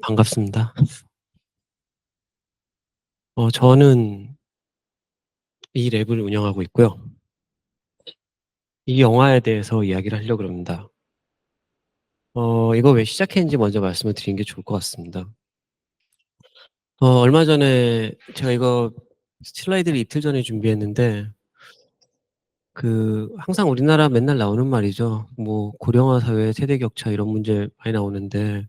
반갑습니다. 저는 이 랩을 운영하고 있고요. 이 영화에 대해서 이야기를 하려고 그럽니다. 이거 왜 시작했는지 먼저 말씀을 드리는 게 좋을 것 같습니다. 얼마 전에 제가 이거 슬라이드를 이틀 전에 준비했는데 항상 우리나라 맨날 나오는 말이죠. 뭐 고령화 사회 세대 격차 이런 문제 많이 나오는데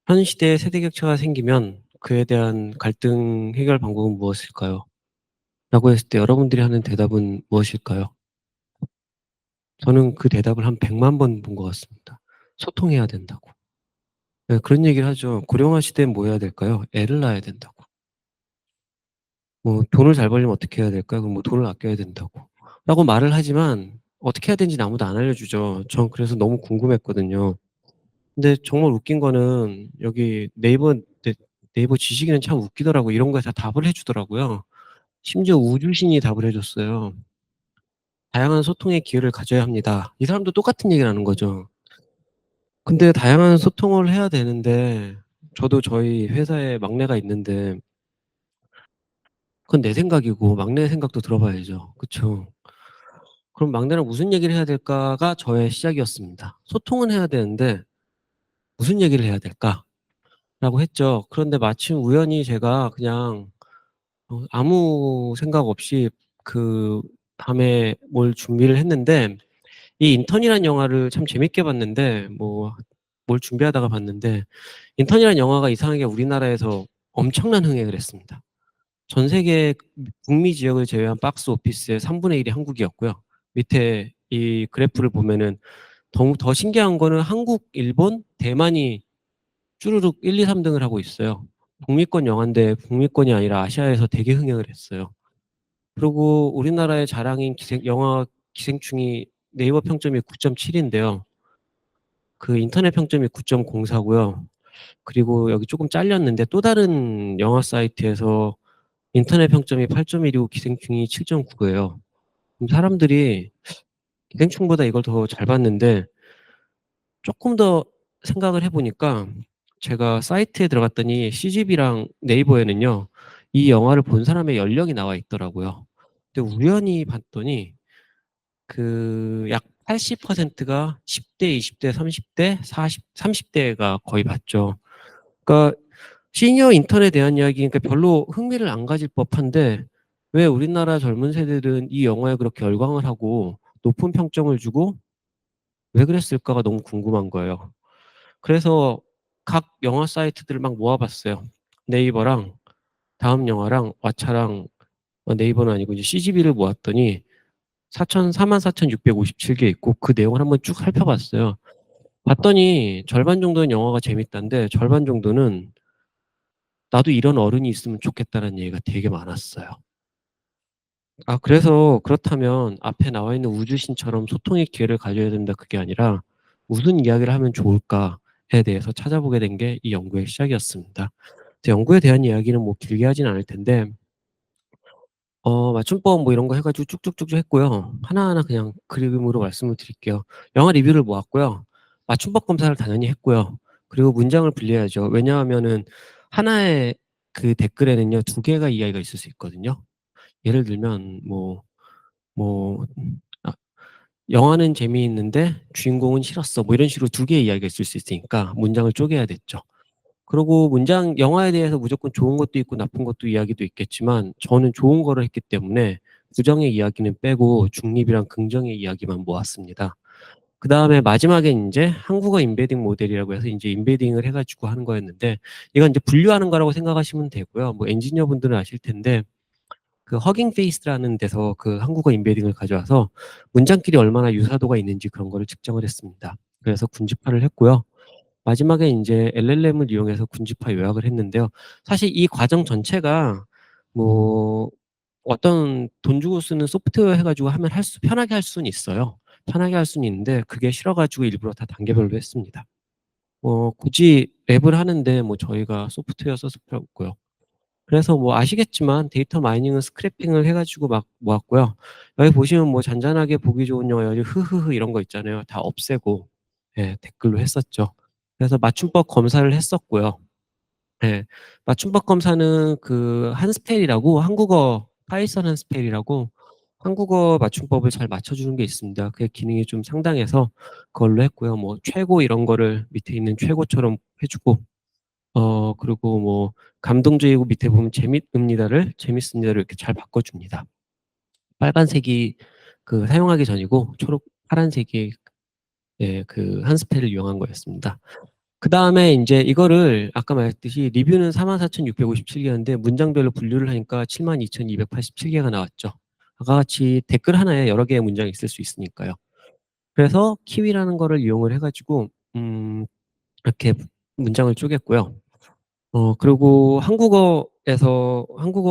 현 시대에 세대 격차가 생기면 그에 대한 갈등 해결 방법은 무엇일까요? 라고 했을 때 여러분들이 하는 대답은 무엇일까요? 저는 그 대답을 한 100만 번 본 것 같습니다. 소통해야 된다고. 네, 그런 얘기를 하죠. 고령화 시대엔 뭐 해야 될까요? 애를 낳아야 된다고. 뭐 돈을 잘 벌려면 어떻게 해야 될까요? 그럼 뭐 돈을 아껴야 된다고. 라고 말을 하지만 어떻게 해야 되는지는 아무도 안 알려주죠. 전 그래서 너무 궁금했거든요. 근데 정말 웃긴 거는 여기 네이버 지식인은 참 웃기더라고요. 이런 거에 다 답을 해 주더라고요. 심지어 우주신이 답을 해 줬어요. "다양한 소통의 기회를 가져야 합니다." 이 사람도 똑같은 얘기를 하는 거죠. 근데 다양한 소통을 해야 되는데 저도 저희 회사에 막내가 있는데 그건 내 생각이고 막내 생각도 들어봐야죠. 그쵸? 그럼 막내랑 무슨 얘기를 해야 될까가 저의 시작이었습니다. 소통은 해야 되는데 '무슨 얘기를 해야 될까?'라고 했죠. 그런데 마침 우연히 제가 그냥 아무 생각 없이 밤에 뭘 준비를 했는데 이 인턴이라는 영화를 참 재밌게 봤는데 뭘 준비하다가 봤는데 인턴이라는 영화가 이상하게 우리나라에서 엄청난 흥행을 했습니다. 전 세계 북미 지역을 제외한 박스 오피스의 3분의 1이 한국이었고요. 밑에 이 그래프를 보면은 더 신기한 거는 한국, 일본, 대만이 쭈루룩 1, 2, 3등을 하고 있어요. 북미권 영화인데 북미권이 아니라 아시아에서 되게 흥행을 했어요. 그리고 우리나라의 자랑인 영화 기생충이 네이버 평점이 9.7인데요. 그 인터넷 평점이 9.04고요. 그리고 여기 쪼금 잘렸는데 또 다른 영화 사이트에서 인터넷 평점이 8.1이고 기생충이 7.9예요. 그럼 사람들이 기생충보다 이걸 더 잘 봤는데 쪼끔 더 생각을 해 보니까 제가 사이트에 들어갔더니 CGV랑 네이버에는요, 이 영화를 본 사람의 연령이 나와 있더라고요. 근데 우연히 봤더니 약 80%가 10 대, 20 대, 30 대, 30 대가 거의 봤죠. 그러니까 시니어 인턴에 대한 이야기니까 별로 흥미를 안 가질 법한데 왜 우리나라 젊은 세대들은 이 영화에 그렇게 열광을 하고 높은 평점을 주고 왜 그랬을까가 너무 궁금한 거예요. 그래서 각 영화 사이트들을 막 모아 봤어요. 네이버랑 다음 영화랑 왓챠랑 네이버는 아니고 이제 CGV를 모았더니 44,657개 있고 그 내용을 한번 쭉 살펴봤어요. 봤더니 절반 정도는 영화가 재밌다는데 절반 정도는 '나도 이런 어른이 있으면 좋겠다.'는 얘기가 되게 많았어요. 그래서 그렇다면 앞에 나와 있는 우주신처럼 소통의 기회를 가져야 된다 그게 아니라 '무슨 이야기를 하면 좋을까.'에 대해서 찾아보게 된 게 이 연구의 시작이었습니다. 연구에 대한 이야기는 뭐 길게 하진 않을 텐데 맞춤법 뭐 이런 거 해 가지고 쭉쭉쭉쭉 했고요. 하나하나 그냥 그림으로 말씀을 드릴게요. 영화 리뷰를 모았고요. 맞춤법 검사를 당연히 했고요. 그리고 문장을 분리해야죠. 왜냐하면은 하나의 그 댓글에는요, 두 개가 이야기가 있을 수 있거든요. 예를 들면 뭐 아 "영화는 재미있는데 주인공은 싫었어." 뭐 이런 식으로 두 개의 이야기가 있을 수 있으니까 문장을 쪼개야 됐죠. 그리고 영화에 대해서 무조건 좋은 것도 있고 나쁜 것도 이야기도 있겠지만 저는 좋은 거를 했기 때문에 부정의 이야기는 빼고 중립이랑 긍정의 이야기만 모았습니다. 그다음에 마지막에 인제 한국어 임베딩 모델이라고 해서 인제 임베딩을 해 가지고 하는 거였는데 이건 인제 분류하는 거라고 생각하시면 되고요. 뭐 엔지니어분들은 아실 텐데 허깅 페이스라는 데서 한국어 임베딩을 가져와서 문장끼리 얼마나 유사도가 있는지 그런 거를 측정을 했습니다. 그래서 군집화를 했고요. 마지막에 인제 LLM을 이용해서 군집화 요약을 했는데요. 사실 이 과정 전체가 뭐 어떤 돈 주고 쓰는 소프트웨어 해 가지고 하면 편하게 할 수는 있어요. 편하게 할 수는 있는데 그게 싫어 가지고 일부러 다 단계별로 했습니다. 굳이 앱을 하는데 저희가 소프트웨어 써서 필요 없고요. 그래서 아시겠지만 데이터 마이닝은 스크래핑을 해 가지고 막 모았고요. 여기 보시면 잔잔하게 보기 좋은 영화 여기 흐흐흐 이런 거 있잖아요. 다 없애고 댓글로 했었죠. 그래서 맞춤법 검사를 했었고요. 예. 맞춤법 검사는 그 한스펠이라고 한국어 파이썬 한스펠이라고 한국어 맞춤법을 잘 맞춰 주는 게 있습니다. 그 기능이 좀 상당해서 그걸로 했고요. 뭐 최고 이런 거를 밑에 있는 최고처럼 해 주고 그리고 뭐 감동적이고 밑에 보면 재밌습니다를 재밌습니다를 이렇게 잘 바꿔 줍니다. 빨간색이 그 사용하기 전이고 초록 파란색이 예 그 한스펠을 이용한 거였습니다. 그다음에 인제 이거를 아까 말했듯이 리뷰는 44,657 개였는데 문장별로 분류를 하니까 72,287 개가 나왔죠. 아까 같이 댓글 하나에 여러 개의 문장이 있을 수 있으니까요. 그래서 키위라는 거를 이용을 해 가지고 이렇게 문장을 쪼갰고요. 그리고 한국어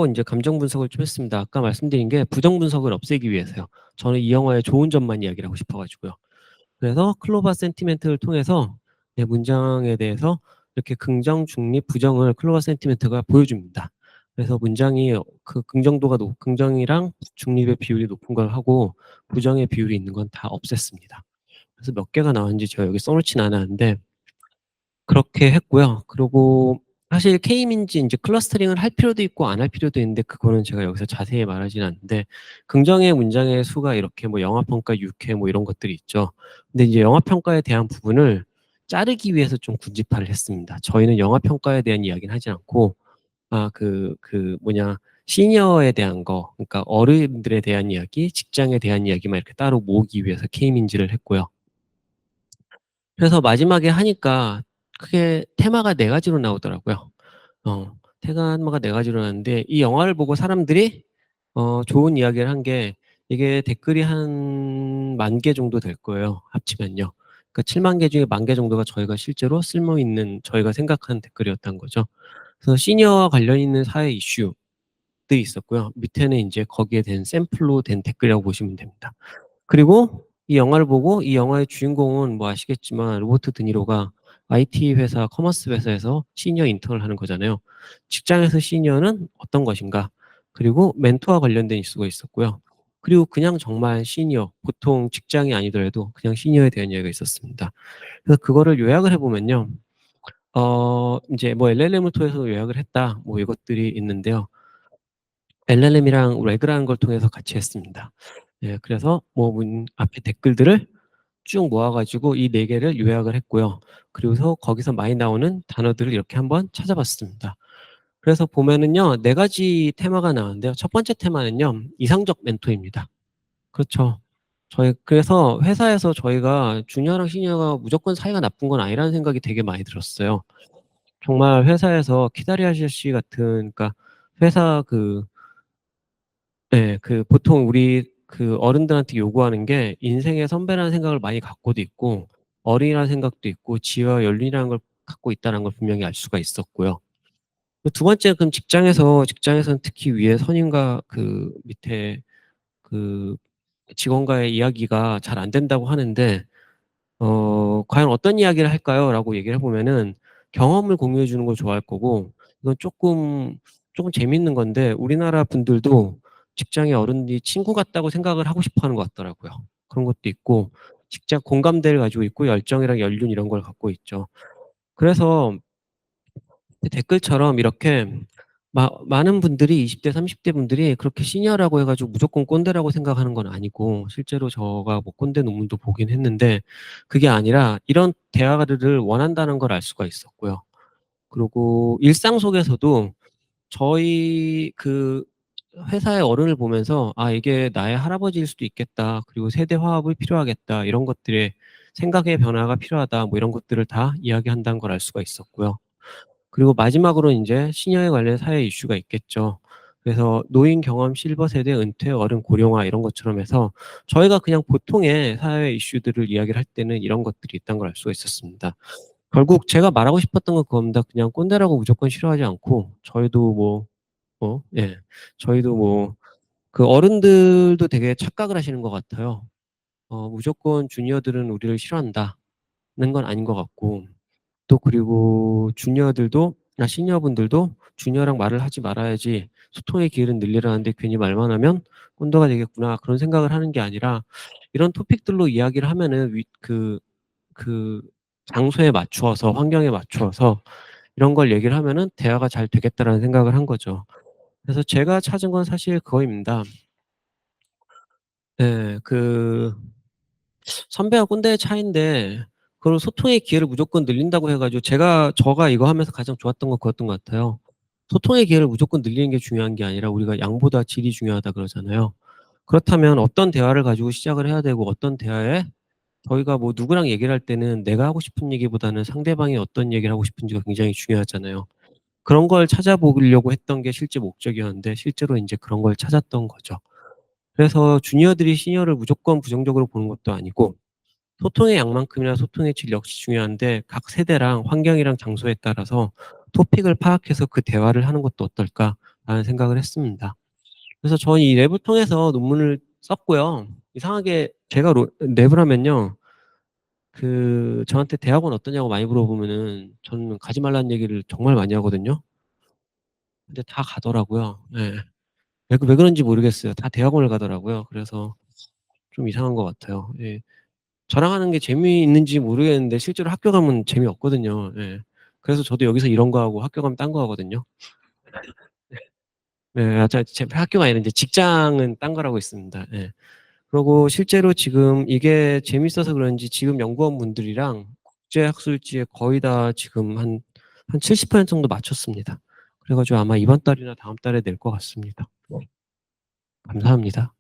인제 감정 분석을 좀 했습니다. 아까 말씀드린 게 부정 분석을 없애기 위해서요. 저는 이 영화의 좋은 점만 이야기를 하고 싶어 가지고요. 그래서 클로버 센티멘트를 통해서 네 문장에 대해서 이렇게 긍정, 중립, 부정을 클로버 센티멘트가 보여줍니다. 그래서 문장이 그 긍정이랑 중립의 비율이 높은 걸 하고 부정의 비율이 있는 건 다 없앴습니다. 그래서 몇 개가 나왔는지 제가 여기 써 놓진 않았는데 그렇게 했고요. 그리고 사실 K민지 인제 클러스터링을 할 필요도 있고 안 할 필요도 있는데 그거는 제가 여기서 자세히 말하진 않는데 긍정의 문장의 수가 이렇게 뭐 영화평가 6회 뭐 이런 것들이 있죠. 근데 이제 영화평가에 대한 부분을 자르기 위해서 좀 군집화를 했습니다. 저희는 영화평가에 대한 이야기는 하지 않고 시니어에 대한 거 그러니까 어른들에 대한 이야기, 직장에 대한 이야기만 이렇게 따로 모으기 위해서 K민지를 했고요. 그래서 마지막에 하니까 크게 테마가 4 가지로 나오더라고요. 테마가 4 가지로 나왔는데 이 영화를 보고 사람들이 좋은 이야기를 한 게 이게 댓글이 한 10,000개 정도 될 거예요, 합치면요. 그러니까 70,000개 중에 10,000개 정도가 저희가 실제로 쓸모 있는 저희가 생각하는 댓글이었던 거죠. 그래서 시니어와 관련 있는 사회 이슈들이 있었고요. 밑에는 인제 거기에 된 샘플로 된 댓글이라고 보시면 됩니다. 그리고 이 영화를 보고 이 영화의 주인공은 뭐 아시겠지만 로버트 드니로가 IT 회사 커머스 회사에서 시니어 인턴을 하는 거잖아요. 직장에서 시니어는 어떤 것인가? 그리고 멘토와 관련된 이슈가 있었고요. 그리고 그냥 정말 시니어, 보통 직장이 아니더라도 그냥 시니어에 대한 이야기가 있었습니다. 그래서 그거를 요약을 해 보면요. 인제 뭐 LLM을 통해서 요약을 했다 뭐 이것들이 있는데요. LLM이랑 레그라는 걸 통해서 같이 했습니다. 예 그래서 뭐 앞에 댓글들을 쭉 모아 가지고 이 4 개를 요약을 했고요. 그리고서 거기서 많이 나오는 단어들을 이렇게 한번 찾아봤습니다. 그래서 보면은요 4 가지 테마가 나오는데요. 첫 번째 테마는요 이상적 멘토입니다. 그렇죠. 그래서 회사에서 저희가 주니어랑 시니어가 무조건 사이가 나쁜 건 아니라는 생각이 되게 많이 들었어요. 정말 회사에서 키다리 아저씨 같은 그러니까 회사 보통 우리 어른들한테 요구하는 게 인생의 선배라는 생각을 많이 갖고도 있고 어린이라는 생각도 있고 지혜와 연륜이라는 걸 갖고 있다는 걸 분명히 알 수가 있었고요. 두 번째 그럼 직장에서는 특히 위에 선임과 그 밑에 그 직원과의 이야기가 잘 안 된다고 하는데 "과연 어떤 이야기를 할까요?"라고 얘기를 해 보면은 경험을 공유해 주는 걸 좋아할 거고 이건 쪼끔 재밌는 건데 우리나라 분들도 직장의 어른이 친구 같다고 생각을 하고 싶어 하는 것 같더라고요. 그런 것도 있고 직장 공감대를 가지고 있고 열정이랑 연륜 이런 걸 갖고 있죠. 그래서 댓글처럼 이렇게 많은 분들이 20대 30대 분들이 그렇게 시니어라고 해 가지고 무조건 꼰대라고 생각하는 건 아니고 실제로 제가 뭐 꼰대 논문도 보긴 했는데 그게 아니라 이런 대화를 원한다는 걸 알 수가 있었고요. 그리고 일상 속에서도 저희 회사의 어른을 보면서 '아 이게 나의 할아버지일 수도 있겠다. 그리고 세대 화합이 필요하겠다. 이런 것들의 생각의 변화가 필요하다.' 뭐 이런 것들을 다 이야기한다는 걸 알 수가 있었고요. 그리고 마지막으로 인제 시니어에 관련 사회 이슈가 있겠죠. 그래서 노인 경험 실버 세대 은퇴 어른 고령화 이런 것처럼 해서 저희가 그냥 보통의 사회 이슈들을 이야기를 할 때는 이런 것들이 있다는 걸 알 수가 있었습니다. 결국 제가 말하고 싶었던 건 그겁니다. 그냥 꼰대라고 무조건 싫어하지 않고 저희도 예. 저희도 어른들도 되게 착각을 하시는 것 같아요. 무조건 주니어들은 우리를 싫어한다는 건 아닌 것 같고 또 그리고 시니어분들도 주니어랑 말을 하지 말아야지 소통의 기회를 늘리라는데 괜히 말만 하면 '꼰대가 되겠구나.' 그런 생각을 하는 게 아니라 이런 토픽들로 이야기를 하면은 위 그 그 장소에 맞추어서 환경에 맞추어서 이런 걸 얘기를 하면은 대화가 잘 되겠다라는 생각을 한 거죠. 그래서 제가 찾은 건 사실 그거입니다. 네. 선배와 꼰대의 차이인데 그걸 소통의 기회를 무조건 늘린다고 해 가지고 제가 이거 하면서 가장 좋았던 건 그거였던 것 같아요. 소통의 기회를 무조건 늘리는 게 중요한 게 아니라 우리가 "양보다 질이 중요하다." 그러잖아요. 그렇다면 어떤 대화를 가지고 시작을 해야 되고 어떤 대화에 저희가 뭐 누구랑 얘기를 할 때는 내가 하고 싶은 얘기보다는 상대방이 어떤 얘기를 하고 싶은지가 굉장히 중요하잖아요. 그런 걸 찾아보려고 했던 게 실제 목적이었는데 실제로 인제 그런 걸 찾았던 거죠. 그래서 주니어들이 시니어를 무조건 부정적으로 보는 것도 아니고 소통의 양만큼이나 소통의 질 역시 중요한데 각 세대랑 환경이랑 장소에 따라서 '토픽을 파악해서 그 대화를 하는 것도 어떨까.'라는 생각을 했습니다. 그래서 저는 이 랩을 통해서 논문을 썼고요. 이상하게 제가 랩을 하면요. 저한테 "대학원 어떠냐."고 많이 물어보면은 저는 가지 말라는 얘기를 정말 많이 하거든요. 근데 다 가더라고요. 예. 왜 그런지 모르겠어요. 다 대학원을 가더라고요. 그래서 좀 이상한 것 같아요. 예. 저랑 하는 게 재미있는지 모르겠는데 실제로 학교 가면 재미없거든요. 예. 그래서 저도 여기서 이런 거 하고 학교 가면 딴 거 하거든요. 네. 제 학교가 아니라 인제 직장은 딴 거라고 있습니다. 예. 그러고 실제로 지금 이게 재밌어서 그런지 지금 연구원분들이랑 국제 학술지에 거의 다 지금 한 70% 정도 마쳤습니다. 그래 가지고 아마 이번 달이나 다음 달에 낼 것 같습니다. 감사합니다.